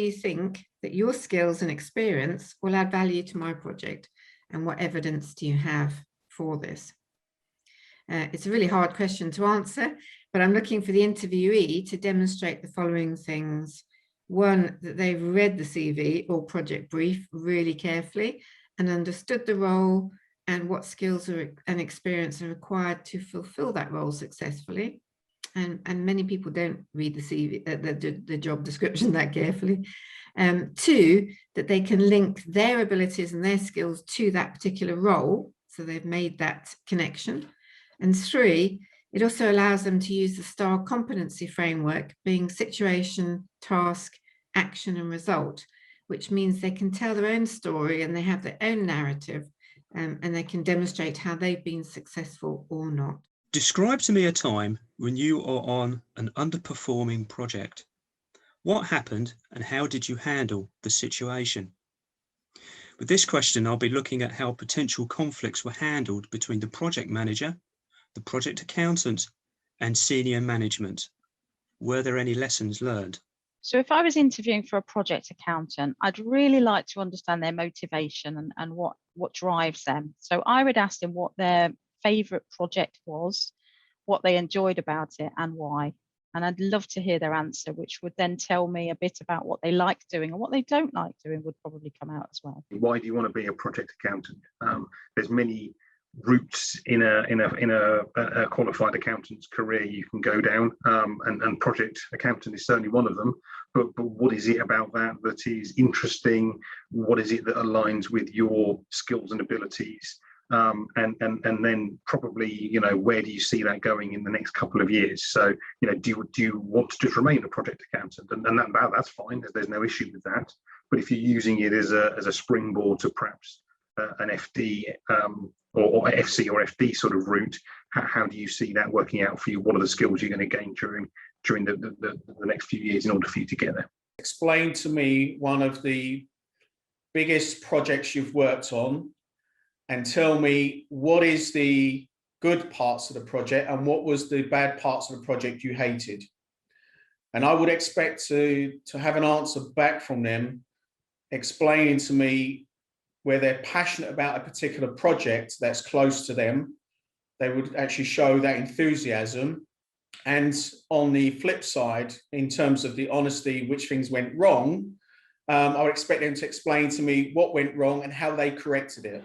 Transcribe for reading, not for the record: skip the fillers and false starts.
you think that your skills and experience will add value to my project? And what evidence do you have for this? It's a really hard question to answer, but I'm looking for the interviewee to demonstrate the following things. One, that they've read the CV or project brief really carefully and understood the role and what skills and experience are required to fulfill that role successfully. And many people don't read the CV, the job description that carefully. Two, that they can link their abilities and their skills to that particular role. So they've made that connection. And three, it also allows them to use the STAR competency framework, being situation, task, action, and result, which means they can tell their own story and they have their own narrative, and they can demonstrate how they've been successful or not. Describe to me a time when you are on an underperforming project. What happened and how did you handle the situation? With this question, I'll be looking at how potential conflicts were handled between the project manager, the project accountant, and senior management. Were there any lessons learned? So if I was interviewing for a project accountant, I'd really like to understand their motivation and what drives them. So I would ask them what their favourite project was, what they enjoyed about it and why. And I'd love to hear their answer, which would then tell me a bit about what they like doing, and what they don't like doing would probably come out as well. Why do you want to be a project accountant? There's many routes in a qualified accountant's career you can go down, and project accountant is certainly one of them. But what is it about that is interesting? What is it that aligns with your skills and abilities? And then probably, where do you see that going in the next couple of years? So, do you want to just remain a project accountant? And that's fine. There's no issue with that. But if you're using it as a springboard to perhaps an FD or FC or FD sort of route, how do you see that working out for you? What are the skills you're going to gain during the next few years in order for you to get there? Explain to me one of the biggest projects you've worked on, and tell me what is the good parts of the project and what was the bad parts of the project you hated. And I would expect to have an answer back from them explaining to me where they're passionate about a particular project that's close to them. They would actually show that enthusiasm. And on the flip side, in terms of the honesty, which things went wrong, I would expect them to explain to me what went wrong and how they corrected it.